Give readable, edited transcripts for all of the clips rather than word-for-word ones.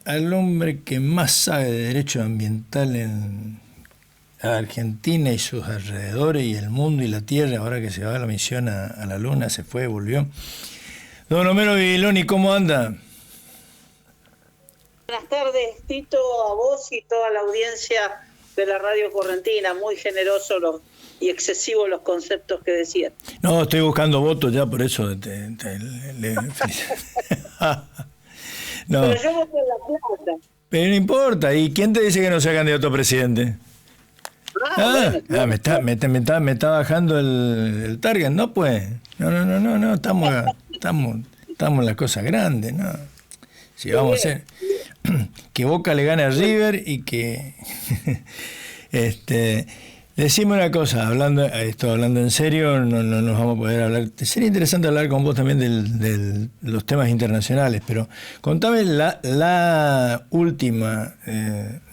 Al hombre que más sabe de derecho ambiental en Argentina y sus alrededores y el mundo y la tierra, ahora que se va a la misión a la luna, se fue, volvió. Don Homero Bibiloni, ¿cómo anda? Buenas tardes, Tito, a vos y toda la audiencia de la Radio Correntina. Muy generosos y excesivos los conceptos que decían. No, estoy buscando votos ya, por eso no. Pero yo voto en La Plata. Pero no importa. ¿Y quién te dice que no sea candidato a presidente? Bueno, me está bajando el target. No, pues. No. Estamos en las cosas grandes, ¿no? Si vamos a hacer que Boca le gane a River y que decime una cosa, hablando en serio, no nos vamos a poder hablar. Sería interesante hablar con vos también de los temas internacionales, pero contame la última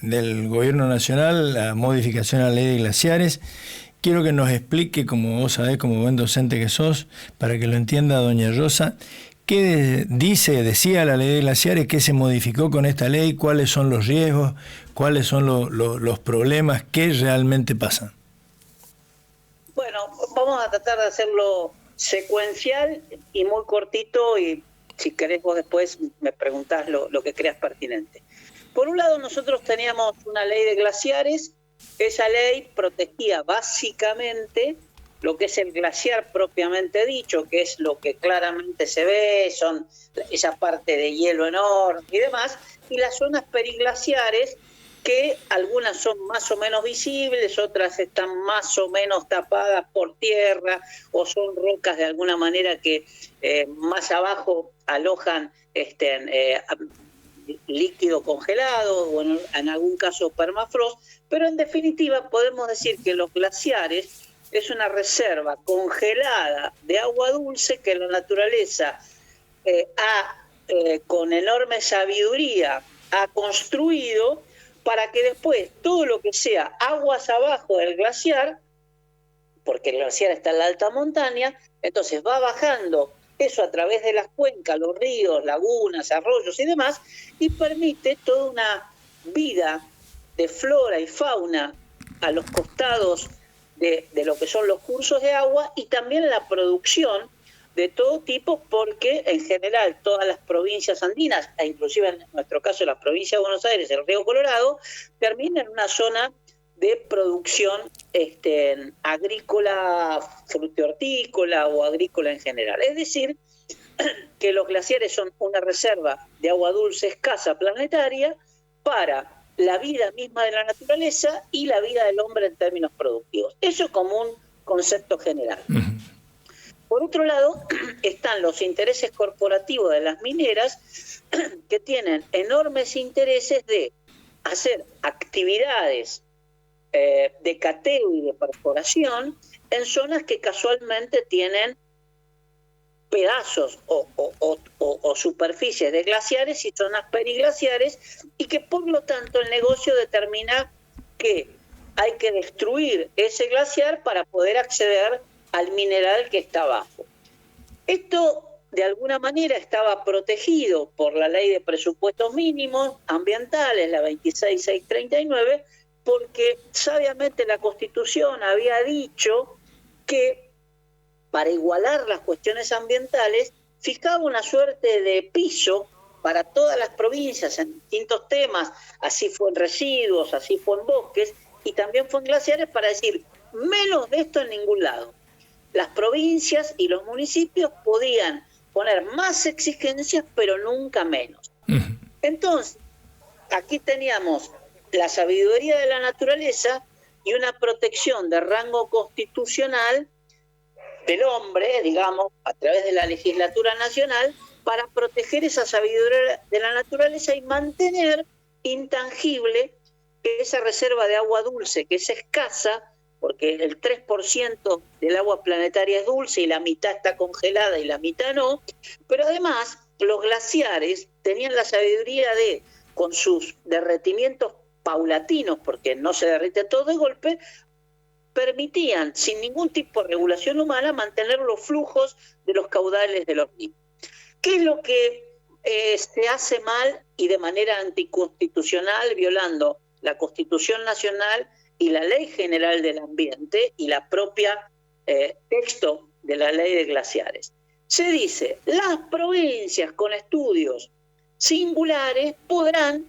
del gobierno nacional, la modificación a la ley de glaciares. Quiero que nos explique, como vos sabés, como buen docente que sos, para que lo entienda doña Rosa, ¿qué decía la ley de glaciares? ¿Qué se modificó con esta ley? ¿Cuáles son los riesgos? ¿Cuáles son los problemas? ¿Qué realmente pasa? Bueno, vamos a tratar de hacerlo secuencial y muy cortito, y si querés vos después me preguntás lo que creas pertinente. Por un lado, nosotros teníamos una ley de glaciares. Esa ley protegía básicamente lo que es el glaciar propiamente dicho, que es lo que claramente se ve, son esa parte de hielo enorme y demás, y las zonas periglaciares, que algunas son más o menos visibles, otras están más o menos tapadas por tierra, o son rocas de alguna manera que más abajo alojan líquido congelado, o en algún caso permafrost, pero en definitiva podemos decir que los glaciares es una reserva congelada de agua dulce que la naturaleza con enorme sabiduría ha construido para que después todo lo que sea aguas abajo del glaciar, porque el glaciar está en la alta montaña, entonces va bajando eso a través de las cuencas, los ríos, lagunas, arroyos y demás, y permite toda una vida de flora y fauna a los costados de lo que son los cursos de agua, y también la producción de todo tipo, porque en general todas las provincias andinas, e inclusive en nuestro caso la provincia de Buenos Aires, el río Colorado, termina en una zona de producción agrícola, frutihortícola o agrícola en general. Es decir, que los glaciares son una reserva de agua dulce escasa planetaria para la vida misma de la naturaleza y la vida del hombre en términos productivos. Eso como un concepto general. Por otro lado, están los intereses corporativos de las mineras, que tienen enormes intereses de hacer actividades de cateo y de perforación en zonas que casualmente tienen pedazos o superficies de glaciares y zonas periglaciares, y que por lo tanto el negocio determina que hay que destruir ese glaciar para poder acceder al mineral que está abajo. Esto de alguna manera estaba protegido por la ley de presupuestos mínimos ambientales, la 26639, porque sabiamente la Constitución había dicho que para igualar las cuestiones ambientales fijaba una suerte de piso para todas las provincias en distintos temas, así fue en residuos, así fue en bosques y también fue en glaciares, para decir, menos de esto en ningún lado. Las provincias y los municipios podían poner más exigencias, pero nunca menos. Entonces, aquí teníamos la sabiduría de la naturaleza y una protección de rango constitucional del hombre, digamos, a través de la legislatura nacional, para proteger esa sabiduría de la naturaleza y mantener intangible esa reserva de agua dulce, que es escasa, porque el 3% del agua planetaria es dulce y la mitad está congelada y la mitad no, pero además los glaciares tenían la sabiduría de, con sus derretimientos paulatinos, porque no se derrite todo de golpe, permitían, sin ningún tipo de regulación humana, mantener los flujos de los caudales de los ríos. ¿Qué es lo que se hace mal y de manera anticonstitucional, violando la Constitución Nacional y la Ley General del Ambiente y la propia texto de la Ley de Glaciares. Se dice, las provincias con estudios singulares podrán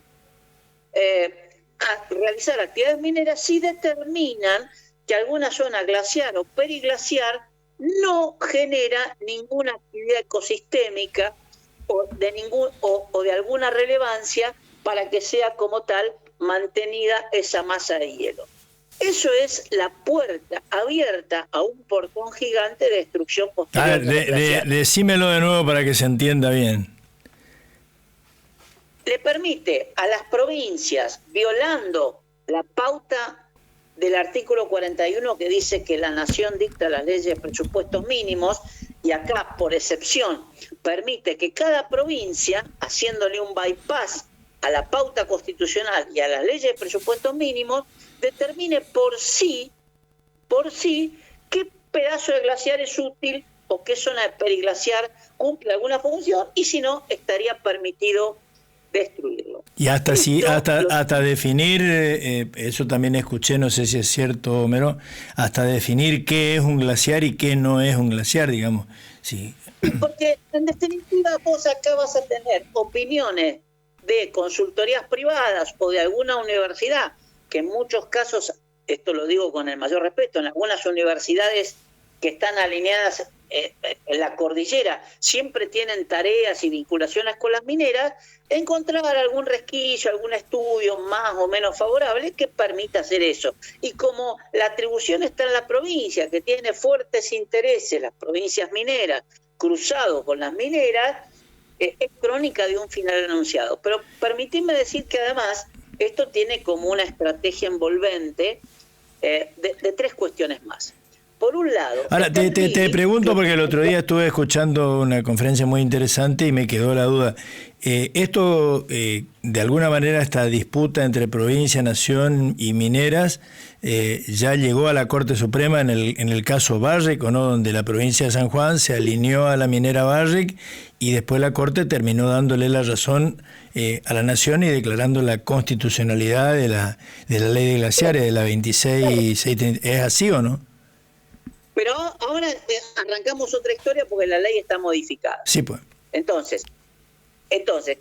realizar actividades mineras si determinan que alguna zona glaciar o periglaciar no genera ninguna actividad ecosistémica o de alguna relevancia para que sea como tal mantenida esa masa de hielo. Eso es la puerta abierta a un portón gigante de destrucción posterior. A ver, decímelo de nuevo para que se entienda bien. Le permite a las provincias, violando la pauta del artículo 41 que dice que la nación dicta las leyes de presupuestos mínimos, y acá por excepción permite que cada provincia, haciéndole un bypass a la pauta constitucional y a las leyes de presupuestos mínimos, determine por sí qué pedazo de glaciar es útil o qué zona de periglaciar cumple alguna función, y si no, estaría permitido destruirlo. Y hasta definir, eso también escuché, no sé si es cierto, Homero, hasta definir qué es un glaciar y qué no es un glaciar, digamos. Sí. Porque en definitiva vos acá vas a tener opiniones de consultorías privadas o de alguna universidad, que en muchos casos, esto lo digo con el mayor respeto, en algunas universidades que están alineadas en la cordillera siempre tienen tareas y vinculaciones con las mineras, encontrar algún resquicio, algún estudio más o menos favorable que permita hacer eso. Y como la atribución está en la provincia, que tiene fuertes intereses, las provincias mineras, cruzado con las mineras, es crónica de un final anunciado. Pero permitidme decir que además esto tiene como una estrategia envolvente de tres cuestiones más. Por un lado... Ahora, te pregunto, porque el otro día estuve escuchando una conferencia muy interesante y me quedó la duda. Esto, de alguna manera, esta disputa entre provincia, nación y mineras, ya llegó a la Corte Suprema en el caso Barrick, ¿o no?, donde la provincia de San Juan se alineó a la minera Barrick y después la Corte terminó dándole la razón a la nación y declarando la constitucionalidad de la ley de glaciares, de la 26.630. ¿Es así o no? Pero ahora arrancamos otra historia porque la ley está modificada. Sí, pues. Entonces,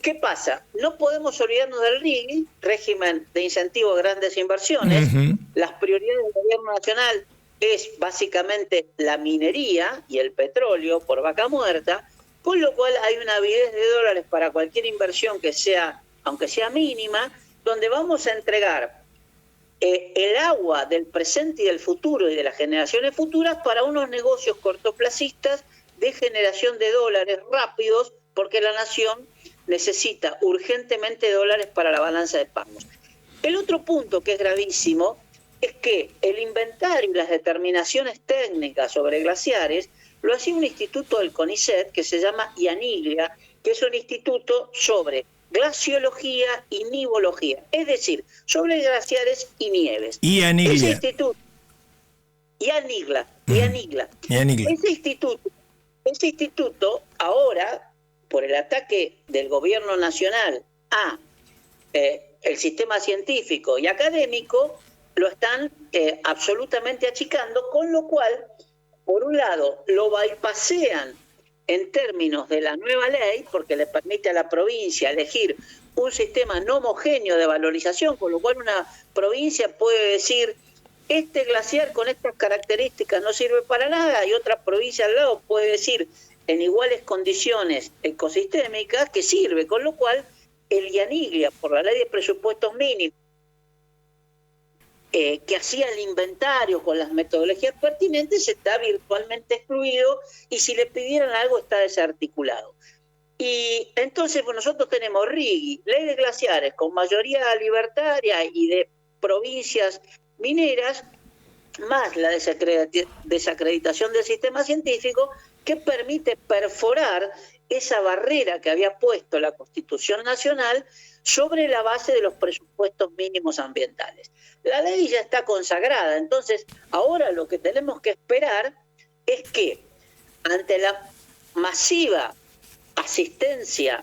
¿qué pasa? No podemos olvidarnos del RIGI, régimen de incentivo de grandes inversiones. Uh-huh. Las prioridades del gobierno nacional es básicamente la minería y el petróleo por vaca muerta, con lo cual hay una avidez de dólares para cualquier inversión que sea, aunque sea mínima, donde vamos a entregar el agua del presente y del futuro y de las generaciones futuras para unos negocios cortoplacistas de generación de dólares rápidos, porque la nación necesita urgentemente dólares para la balanza de pagos. El otro punto que es gravísimo es que el inventario y las determinaciones técnicas sobre glaciares lo hacía un instituto del CONICET que se llama IANIGLA, que es un instituto sobre glaciología y nivología, es decir, sobre glaciares y nieves. Ese instituto, IANIGLA. Ese instituto ahora, por el ataque del gobierno nacional a el sistema científico y académico, lo están absolutamente achicando, con lo cual, por un lado, lo bypassean en términos de la nueva ley, porque le permite a la provincia elegir un sistema no homogéneo de valorización, con lo cual una provincia puede decir, este glaciar con estas características no sirve para nada, y otra provincia al lado puede decir, en iguales condiciones ecosistémicas, que sirve, con lo cual el IANIGLA, por la ley de presupuestos mínimos, que hacía el inventario con las metodologías pertinentes, está virtualmente excluido, y si le pidieran algo está desarticulado. Y entonces pues nosotros tenemos RIGI, ley de glaciares, con mayoría libertaria y de provincias mineras, más la desacreditación del sistema científico, que permite perforar esa barrera que había puesto la Constitución Nacional sobre la base de los presupuestos mínimos ambientales. La ley ya está consagrada, entonces ahora lo que tenemos que esperar es que ante la masiva asistencia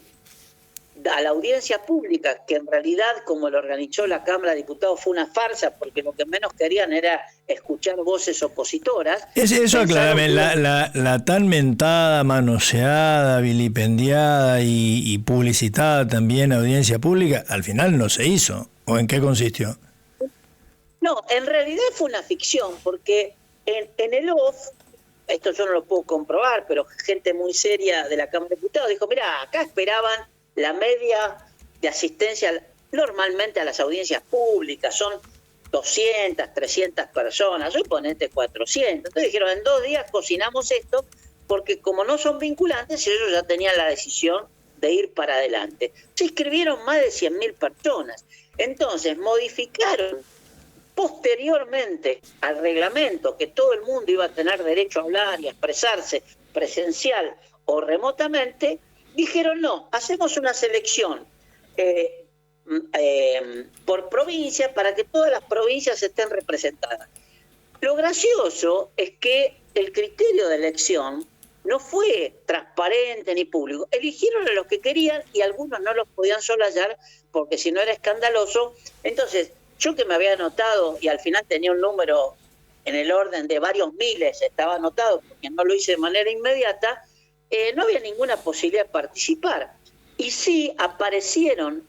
a la audiencia pública, que en realidad, como lo organizó la Cámara de Diputados, fue una farsa, porque lo que menos querían era escuchar voces opositoras. Eso aclárame, la tan mentada, manoseada, vilipendiada y publicitada también audiencia pública, al final no se hizo. ¿O en qué consistió? No, en realidad fue una ficción, porque en el off, esto yo no lo puedo comprobar, pero gente muy seria de la Cámara de Diputados dijo, mira, acá esperaban la media de asistencia normalmente a las audiencias públicas, son 200, 300 personas, suponete 400. Entonces dijeron, en 2 días cocinamos esto, porque como no son vinculantes, ellos ya tenían la decisión de ir para adelante. Se inscribieron más de 100.000 personas. Entonces modificaron posteriormente al reglamento que todo el mundo iba a tener derecho a hablar y a expresarse presencial o remotamente. Dijeron, no, hacemos una selección por provincia para que todas las provincias estén representadas. Lo gracioso es que el criterio de elección no fue transparente ni público. Eligieron a los que querían y algunos no los podían solayar porque si no era escandaloso. Entonces, yo que me había anotado y al final tenía un número en el orden de varios miles, estaba anotado porque no lo hice de manera inmediata, no había ninguna posibilidad de participar. Y sí aparecieron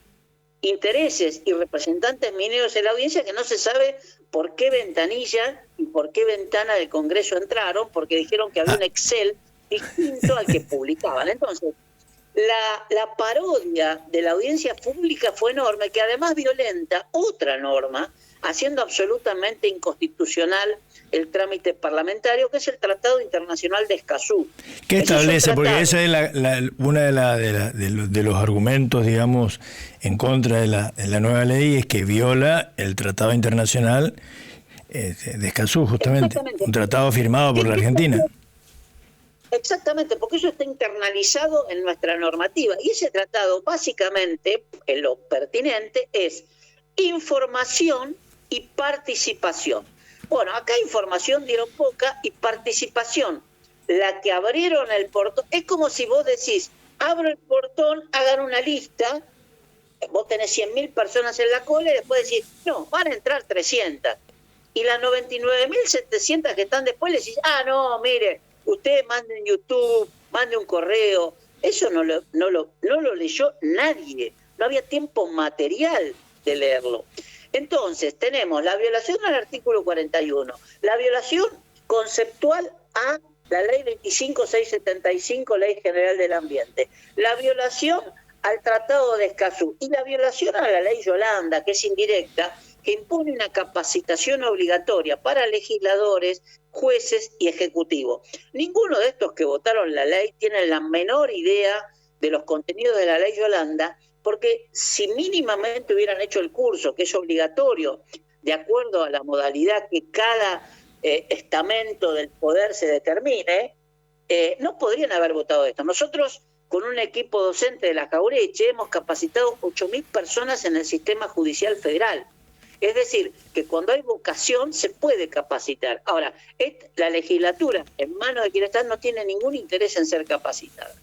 intereses y representantes mineros en la audiencia que no se sabe por qué ventanilla y por qué ventana del Congreso entraron, porque dijeron que había un Excel distinto al que publicaban. Entonces, la parodia de la audiencia pública fue enorme, que además violenta otra norma, haciendo absolutamente inconstitucional el trámite parlamentario, que es el Tratado Internacional de Escazú. ¿Qué establece? Porque ese es uno de los argumentos, digamos, en contra de la nueva ley, es que viola el Tratado Internacional de Escazú, justamente, un tratado firmado por la Argentina. Exactamente, porque eso está internalizado en nuestra normativa. Y ese tratado, básicamente, en lo pertinente, es información y participación. Bueno, acá información dieron poca y participación. La que abrieron el portón, es como si vos decís, abro el portón, hagan una lista, vos tenés 100.000 personas en la cola y después decís, no, van a entrar 300. Y las 99.700 que están después le decís, no, mire, usted mande en YouTube, mande un correo. Eso no lo leyó nadie, no había tiempo material de leerlo. Entonces tenemos la violación al artículo 41, la violación conceptual a la ley 25675, Ley General del Ambiente, la violación al Tratado de Escazú y la violación a la ley Yolanda, que es indirecta, que impone una capacitación obligatoria para legisladores, jueces y ejecutivos. Ninguno de estos que votaron la ley tiene la menor idea de los contenidos de la ley Yolanda, porque si mínimamente hubieran hecho el curso, que es obligatorio, de acuerdo a la modalidad que cada estamento del poder se determine, no podrían haber votado esto. Nosotros, con un equipo docente de la Jaureche, hemos capacitado 8.000 personas en el sistema judicial federal. Es decir, que cuando hay vocación se puede capacitar. Ahora, la legislatura, en manos de quien está, no tiene ningún interés en ser capacitada.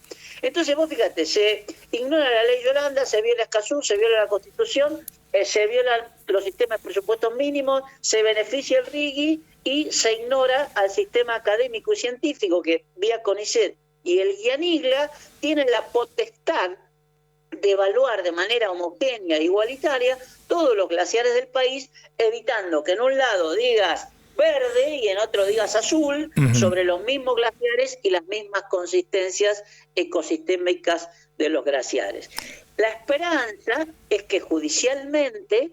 Entonces vos fíjate, se ignora la ley Yolanda, se viola Escazú, se viola la Constitución, se violan los sistemas de presupuestos mínimos, se beneficia el RIGI y se ignora al sistema académico y científico que vía CONICET y el GIANIGLA tienen la potestad de evaluar de manera homogénea e igualitaria todos los glaciares del país, evitando que en un lado digas verde y en otro digas azul, sobre los mismos glaciares y las mismas consistencias ecosistémicas de los glaciares. La esperanza es que judicialmente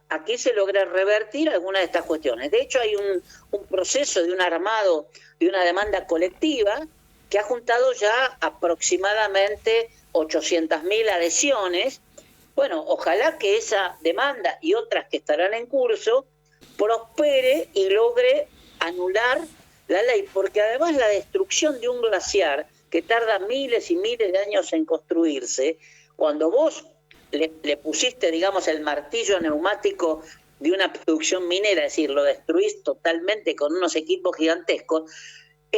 aquí se logre revertir algunas de estas cuestiones. De hecho, hay un proceso de un armado, de una demanda colectiva, que ha juntado ya aproximadamente 800.000 adhesiones. Bueno, ojalá que esa demanda y otras que estarán en curso prospere y logre anular la ley, porque además la destrucción de un glaciar que tarda miles y miles de años en construirse, cuando vos le pusiste, digamos, el martillo neumático de una producción minera, es decir, lo destruís totalmente con unos equipos gigantescos,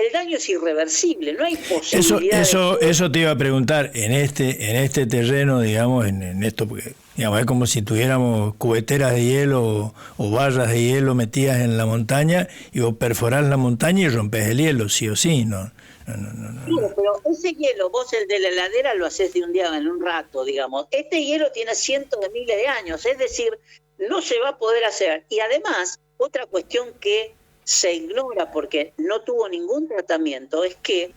el daño es irreversible, no hay posibilidad Eso te iba a preguntar, en este terreno, digamos, en esto, porque digamos, es como si tuviéramos cubeteras de hielo o barras de hielo metidas en la montaña, y vos perforás la montaña y rompes el hielo, sí o sí, ¿no? No, pero ese hielo, vos el de la heladera lo haces de un día en un rato, digamos. Este hielo tiene cientos de miles de años, es decir, no se va a poder hacer. Y además, otra cuestión que se ignora porque no tuvo ningún tratamiento es que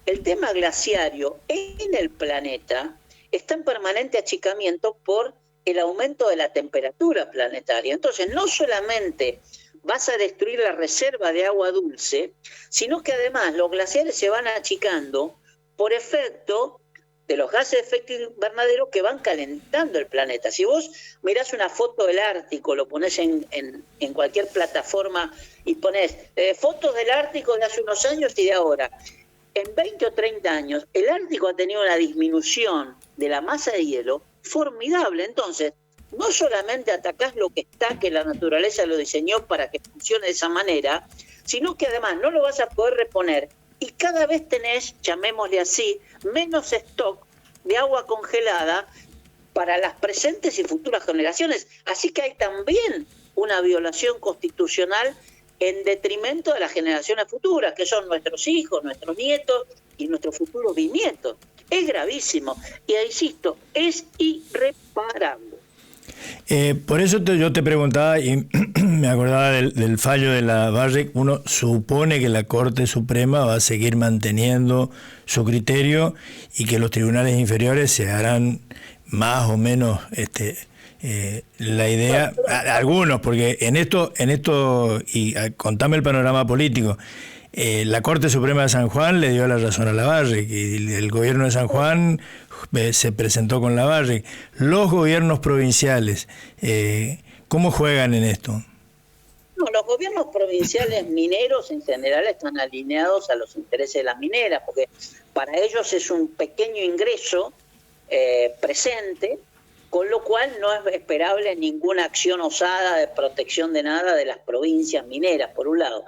el tema glaciario en el planeta está en permanente achicamiento por el aumento de la temperatura planetaria. Entonces, no solamente vas a destruir la reserva de agua dulce, sino que además los glaciares se van achicando por efecto de los gases de efecto invernadero que van calentando el planeta. Si vos mirás una foto del Ártico, lo pones en cualquier plataforma y pones fotos del Ártico de hace unos años y de ahora, en 20 o 30 años, el Ártico ha tenido una disminución de la masa de hielo formidable. Entonces, no solamente atacás lo que está, que la naturaleza lo diseñó para que funcione de esa manera, sino que además no lo vas a poder reponer y cada vez tenés, llamémosle así, menos stock de agua congelada para las presentes y futuras generaciones. Así que hay también una violación constitucional en detrimento de las generaciones futuras, que son nuestros hijos, nuestros nietos y nuestros futuros bisnietos. Es gravísimo y, insisto, es irreparable. Por eso yo te preguntaba y me acordaba del fallo de la Barrick. Uno supone que la Corte Suprema va a seguir manteniendo su criterio y que los tribunales inferiores se harán más o menos la idea, algunos, porque en esto y contame el panorama político. La Corte Suprema de San Juan le dio la razón a la Barrick y el gobierno de San Juan se presentó con la Barrick. Los gobiernos provinciales, ¿cómo juegan en esto? No, los gobiernos provinciales mineros en general están alineados a los intereses de las mineras, porque para ellos es un pequeño ingreso presente, con lo cual no es esperable ninguna acción osada de protección de nada de las provincias mineras, por un lado.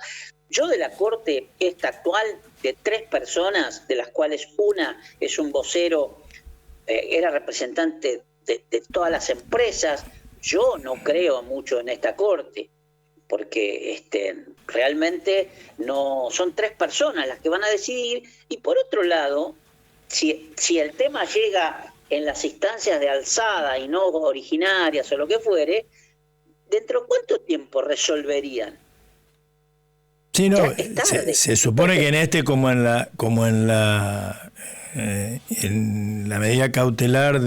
Yo de la Corte esta actual, de 3 personas, de las cuales una es un vocero, era representante de todas las empresas, yo no creo mucho en esta Corte, porque realmente no son 3 personas las que van a decidir. Y por otro lado, si el tema llega en las instancias de alzada y no originarias o lo que fuere, ¿dentro de cuánto tiempo resolverían? Sí, no, se supone que en como en la medida cautelar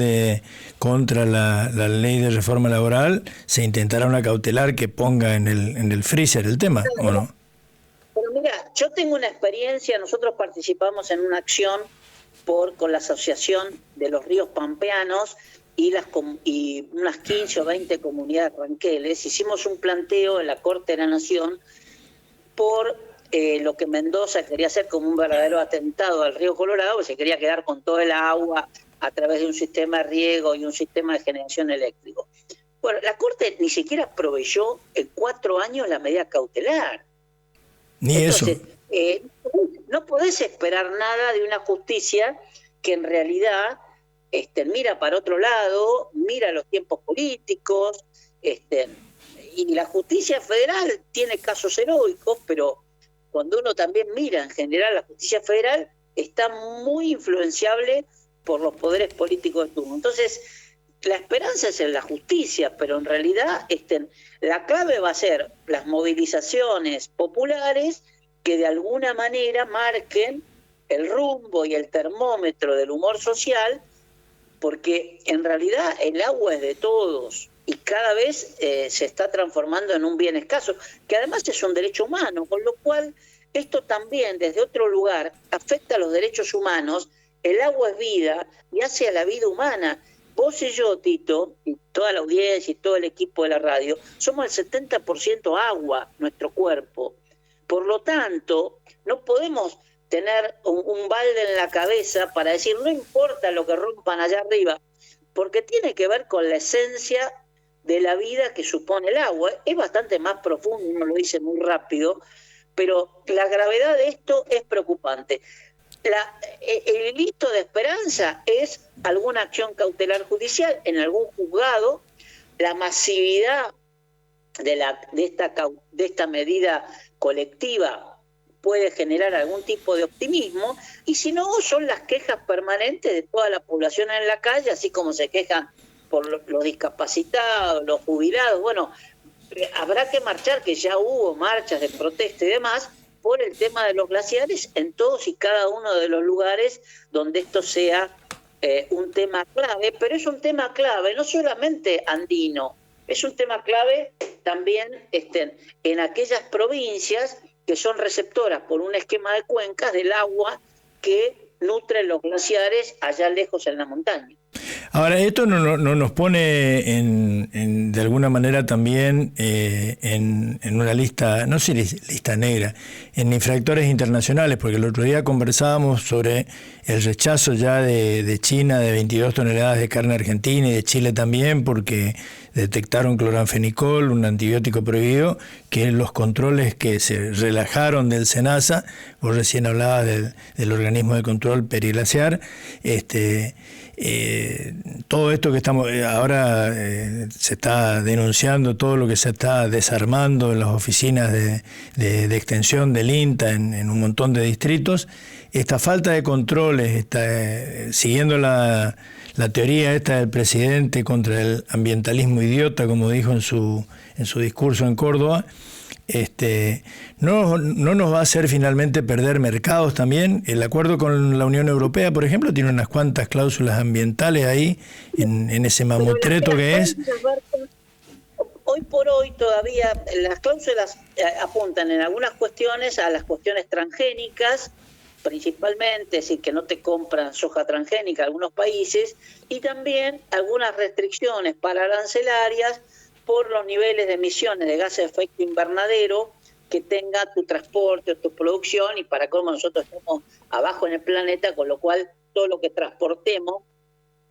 contra la ley de reforma laboral, se intentará una cautelar que ponga en el freezer el tema, ¿o no? Pero mira, yo tengo una experiencia, nosotros participamos en una acción con la Asociación de los Ríos Pampeanos y unas 15 o 20 comunidades ranqueles. Hicimos un planteo en la Corte de la Nación por lo que Mendoza quería hacer como un verdadero atentado al río Colorado, que se quería quedar con todo el agua a través de un sistema de riego y un sistema de generación eléctrico. Bueno, la Corte ni siquiera proveyó en 4 años la medida cautelar. Ni entonces, eso. No podés esperar nada de una justicia que en realidad mira para otro lado, mira los tiempos políticos, y la justicia federal tiene casos heroicos, pero cuando uno también mira en general la justicia federal está muy influenciable por los poderes políticos de turno. Entonces, la esperanza es en la justicia, pero en realidad la clave va a ser las movilizaciones populares que de alguna manera marquen el rumbo y el termómetro del humor social, porque en realidad el agua es de todos y cada vez se está transformando en un bien escaso, que además es un derecho humano, con lo cual esto también desde otro lugar afecta a los derechos humanos. El agua es vida y hace a la vida humana. Vos y yo, Tito, y toda la audiencia y todo el equipo de la radio, somos el 70% agua, nuestro cuerpo. Por lo tanto, no podemos tener un balde en la cabeza para decir, no importa lo que rompan allá arriba, porque tiene que ver con la esencia de la vida que supone el agua. Es bastante más profundo, uno lo dice muy rápido, pero la gravedad de esto es preocupante. El grito de esperanza es alguna acción cautelar judicial en algún juzgado. La masividad de esta medida colectiva puede generar algún tipo de optimismo, y si no, son las quejas permanentes de toda la población en la calle, así como se quejan por los discapacitados, los jubilados. Bueno, habrá que marchar, que ya hubo marchas de protesta y demás, por el tema de los glaciares en todos y cada uno de los lugares donde esto sea un tema clave, pero es un tema clave no solamente andino, es un tema clave también en aquellas provincias que son receptoras por un esquema de cuencas del agua que nutren los glaciares allá lejos en la montaña. Ahora, esto no nos pone de alguna manera también en una lista, no sé, lista negra, en infractores internacionales, porque el otro día conversábamos sobre el rechazo ya de China de 22 toneladas de carne argentina y de Chile también, porque detectaron cloranfenicol, un antibiótico prohibido, que los controles que se relajaron del SENASA, vos recién hablabas del organismo de control periglaciar, todo esto que estamos ahora se está denunciando, todo lo que se está desarmando en las oficinas de extensión del INTA en un montón de distritos, esta falta de controles, siguiendo la teoría esta del presidente contra el ambientalismo idiota, como dijo en su discurso en Córdoba, no nos va a hacer finalmente perder mercados también. El acuerdo con la Unión Europea, por ejemplo, tiene unas cuantas cláusulas ambientales ahí, en ese mamotreto que es. Hoy por hoy todavía las cláusulas apuntan en algunas cuestiones a las cuestiones transgénicas, principalmente, es decir, que no te compran soja transgénica algunos países, y también algunas restricciones pararancelarias por los niveles de emisiones de gases de efecto invernadero que tenga tu transporte o tu producción, y para cómo nosotros estamos abajo en el planeta, con lo cual todo lo que transportemos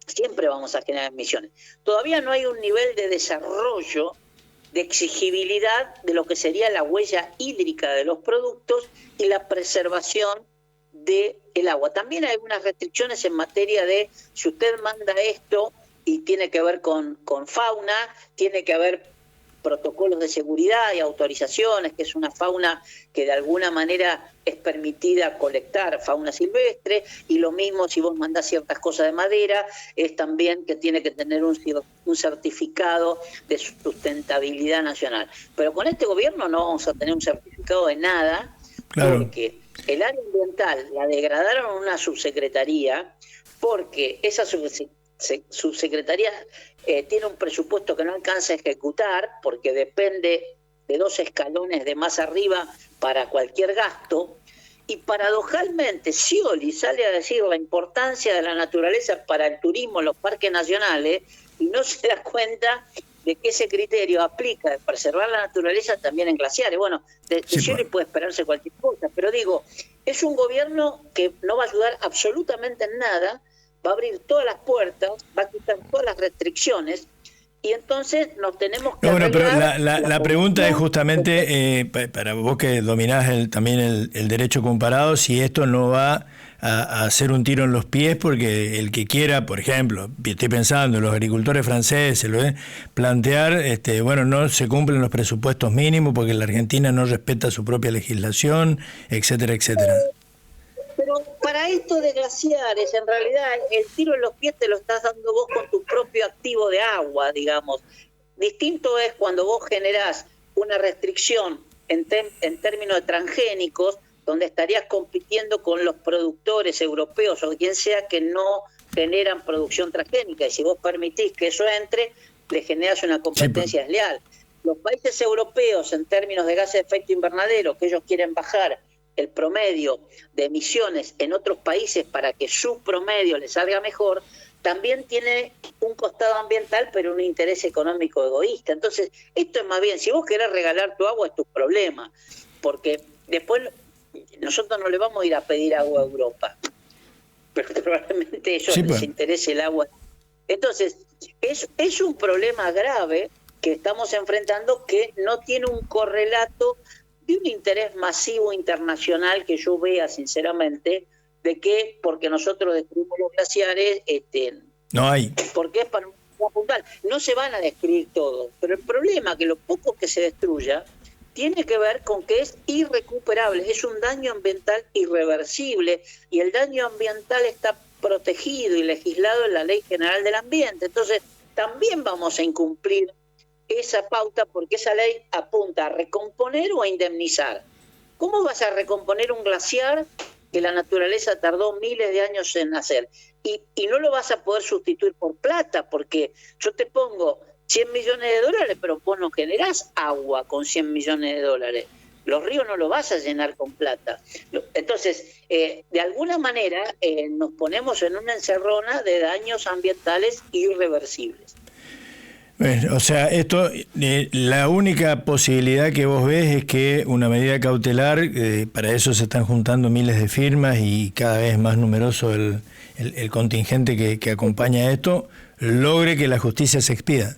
siempre vamos a generar emisiones. Todavía no hay un nivel de desarrollo, de exigibilidad de lo que sería la huella hídrica de los productos y la preservación del agua. También hay algunas restricciones en materia de, si usted manda esto y tiene que ver con fauna, tiene que haber protocolos de seguridad y autorizaciones, que es una fauna que de alguna manera es permitida colectar, fauna silvestre, y lo mismo si vos mandás ciertas cosas de madera, es también que tiene que tener un certificado de sustentabilidad nacional. Pero con este gobierno no vamos a tener un certificado de nada, claro, porque el área ambiental la degradaron a una subsecretaría, porque esa subsecretaría tiene un presupuesto que no alcanza a ejecutar, porque depende de 2 escalones de más arriba para cualquier gasto, y paradojalmente Scioli sale a decir la importancia de la naturaleza para el turismo en los parques nacionales, y no se da cuenta de que ese criterio aplica de preservar la naturaleza también en glaciares. Bueno, de Scioli puede esperarse cualquier cosa, pero digo, es un gobierno que no va a ayudar absolutamente en nada, va a abrir todas las puertas, va a quitar todas las restricciones, y entonces nos tenemos que... Bueno, pero la pregunta es justamente, para vos que dominás también el derecho comparado, si esto no va a hacer un tiro en los pies, porque el que quiera, por ejemplo, estoy pensando, los agricultores franceses, plantear, bueno, no se cumplen los presupuestos mínimos porque la Argentina no respeta su propia legislación, etcétera, etcétera. Pero para esto de glaciares, en realidad, el tiro en los pies te lo estás dando vos con tu propio activo de agua, digamos. Distinto es cuando vos generás una restricción en términos de transgénicos, donde estarías compitiendo con los productores europeos o quien sea que no generan producción transgénica. Y si vos permitís que eso entre, le generas una competencia desleal. Los países europeos, en términos de gases de efecto invernadero, que ellos quieren bajar el promedio de emisiones en otros países para que su promedio les salga mejor, también tiene un costado ambiental, pero un interés económico egoísta. Entonces, esto es más bien, si vos querés regalar tu agua, es tu problema, porque después nosotros no le vamos a ir a pedir agua a Europa, pero probablemente a ellos les interese el agua. Entonces, es un problema grave que estamos enfrentando, que no tiene un correlato de un interés masivo internacional que yo vea, sinceramente, de que porque nosotros destruimos los glaciares, no hay. porque es para un puntual. No se van a destruir todos, pero el problema es que lo poco que se destruya tiene que ver con que es irrecuperable, es un daño ambiental irreversible, y el daño ambiental está protegido y legislado en la Ley General del Ambiente. Entonces, también vamos a incumplir esa pauta porque esa ley apunta a recomponer o a indemnizar. ¿Cómo vas a recomponer un glaciar que la naturaleza tardó miles de años en hacer? Y no lo vas a poder sustituir por plata, porque yo te pongo 100 millones de dólares, pero vos no generás agua con 100 millones de dólares. Los ríos no los vas a llenar con plata. Entonces, de alguna manera, nos ponemos en una encerrona de daños ambientales irreversibles. Bueno, o sea, esto, la única posibilidad que vos ves es que una medida cautelar, para eso se están juntando miles de firmas y cada vez más numeroso el contingente que acompaña esto, logre que la justicia se expida.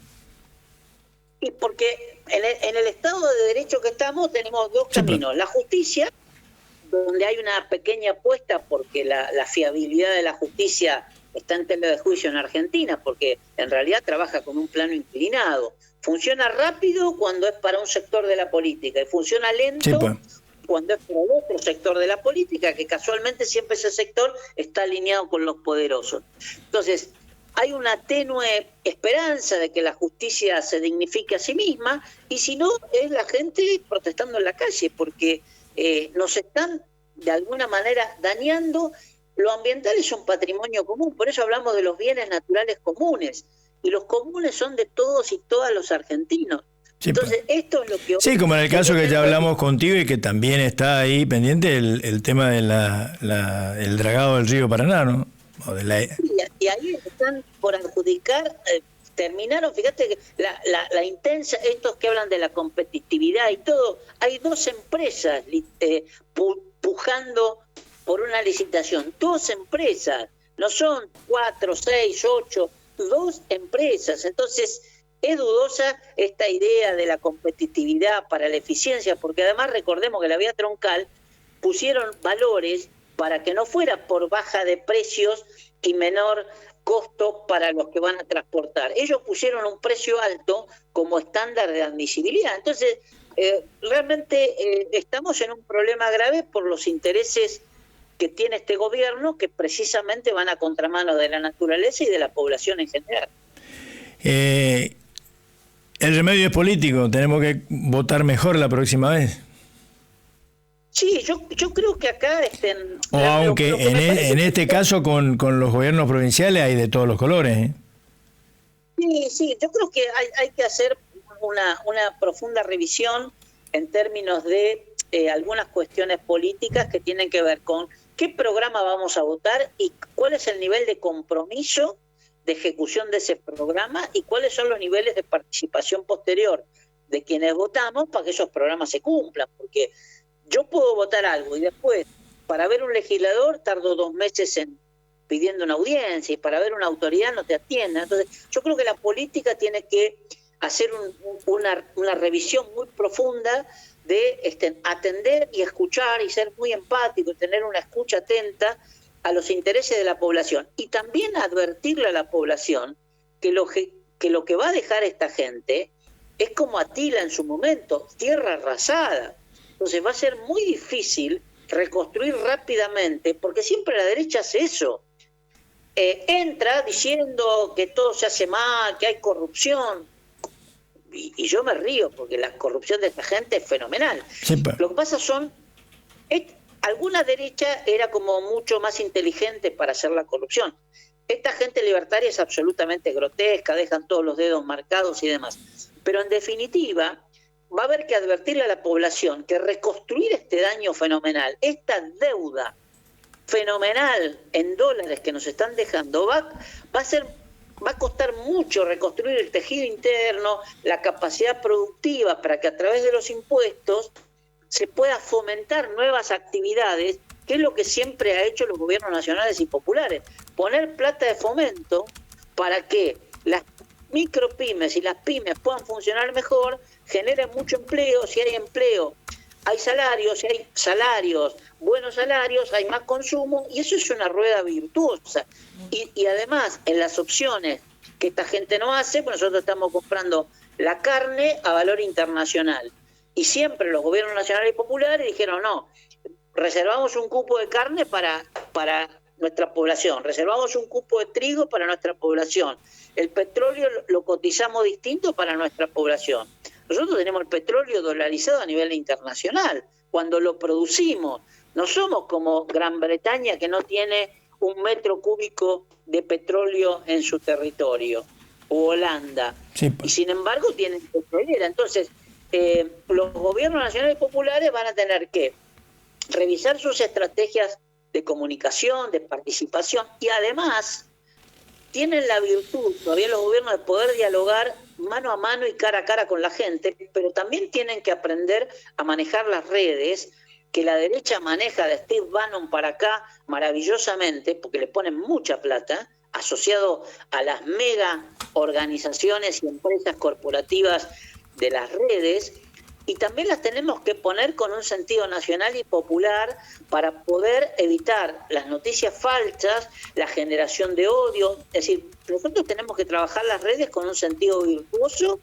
Y porque en el Estado de Derecho que estamos tenemos dos caminos. La justicia, donde hay una pequeña apuesta porque la fiabilidad de la justicia está en tela de juicio en Argentina, porque en realidad trabaja con un plano inclinado. Funciona rápido cuando es para un sector de la política y funciona lento cuando es para el otro sector de la política, que casualmente siempre ese sector está alineado con los poderosos. Entonces, hay una tenue esperanza de que la justicia se dignifique a sí misma, y si no, es la gente protestando en la calle, porque nos están de alguna manera dañando. Lo ambiental es un patrimonio común, por eso hablamos de los bienes naturales comunes, y los comunes son de todos y todas los argentinos. Sí, entonces, esto es lo que... Sí, como en el caso que ya hablamos contigo y que también está ahí pendiente el tema de el dragado del río Paraná, ¿no? Y ahí están por adjudicar, terminaron, fíjate que la intensa, estos que hablan de la competitividad y todo, hay dos empresas pujando por una licitación, dos empresas, no son 4, 6, 8, dos empresas. Entonces es dudosa esta idea de la competitividad para la eficiencia, porque además recordemos que la vía troncal pusieron valores para que no fuera por baja de precios y menor costo para los que van a transportar. Ellos pusieron un precio alto como estándar de admisibilidad. Entonces, realmente estamos en un problema grave por los intereses que tiene este gobierno, que precisamente van a contramano de la naturaleza y de la población en general. El remedio es político, tenemos que votar mejor la próxima vez. Sí, yo creo que acá... aunque en este caso con los gobiernos provinciales hay de todos los colores. Sí, yo creo que hay que hacer una profunda revisión en términos de algunas cuestiones políticas que tienen que ver con qué programa vamos a votar y cuál es el nivel de compromiso de ejecución de ese programa y cuáles son los niveles de participación posterior de quienes votamos para que esos programas se cumplan, porque yo puedo votar algo y después para ver un legislador tardo 2 meses pidiendo una audiencia, y para ver una autoridad no te atienden. Entonces yo creo que la política tiene que hacer una revisión muy profunda de atender y escuchar y ser muy empático y tener una escucha atenta a los intereses de la población, y también advertirle a la población que lo que va a dejar esta gente es como Atila en su momento, tierra arrasada. Entonces va a ser muy difícil reconstruir rápidamente, porque siempre la derecha hace eso. Entra diciendo que todo se hace mal, que hay corrupción, y yo me río porque la corrupción de esta gente es fenomenal. Siempre. Lo que pasa alguna derecha era como mucho más inteligente para hacer la corrupción. Esta gente libertaria es absolutamente grotesca, dejan todos los dedos marcados y demás. Pero en definitiva, va a haber que advertirle a la población que reconstruir este daño fenomenal, esta deuda fenomenal en dólares que nos están dejando, va a costar mucho reconstruir el tejido interno, la capacidad productiva, para que a través de los impuestos se pueda fomentar nuevas actividades, que es lo que siempre ha hecho los gobiernos nacionales y populares, poner plata de fomento para que las micropymes y las pymes puedan funcionar mejor, generen mucho empleo. Si hay empleo, hay salarios, si hay salarios, buenos salarios, hay más consumo, y eso es una rueda virtuosa. Y además, en las opciones que esta gente no hace, pues nosotros estamos comprando la carne a valor internacional. Y siempre los gobiernos nacionales y populares dijeron, no, reservamos un cupo de carne para nuestra población, reservamos un cupo de trigo para nuestra población, el petróleo lo cotizamos distinto para nuestra población. Nosotros tenemos el petróleo dolarizado a nivel internacional, cuando lo producimos. No somos como Gran Bretaña, que no tiene 1 metro cúbico de petróleo en su territorio, o Holanda, sí. Y sin embargo tienen petrolera. Entonces, los gobiernos nacionales y populares van a tener que revisar sus estrategias de comunicación, de participación, y además tienen la virtud, todavía los gobiernos, de poder dialogar mano a mano y cara a cara con la gente, pero también tienen que aprender a manejar las redes, que la derecha maneja de Steve Bannon para acá maravillosamente, porque le ponen mucha plata, asociado a las mega organizaciones y empresas corporativas de las redes, y también las tenemos que poner con un sentido nacional y popular para poder evitar las noticias falsas, la generación de odio. Es decir, nosotros tenemos que trabajar las redes con un sentido virtuoso,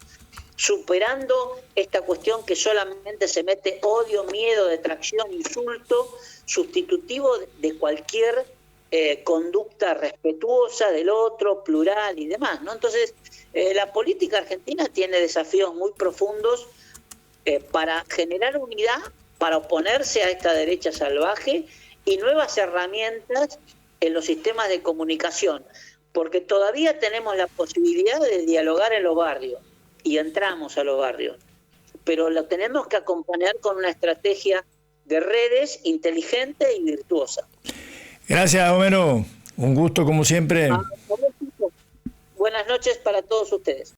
superando esta cuestión que solamente se mete odio, miedo, detracción, insulto, sustitutivo de cualquier conducta respetuosa del otro, plural y demás, ¿no? Entonces, la política argentina tiene desafíos muy profundos para generar unidad, para oponerse a esta derecha salvaje y nuevas herramientas en los sistemas de comunicación, porque todavía tenemos la posibilidad de dialogar en los barrios y entramos a los barrios, pero lo tenemos que acompañar con una estrategia de redes inteligente y virtuosa. Gracias, Homero. Un gusto como siempre. Buenas noches para todos ustedes.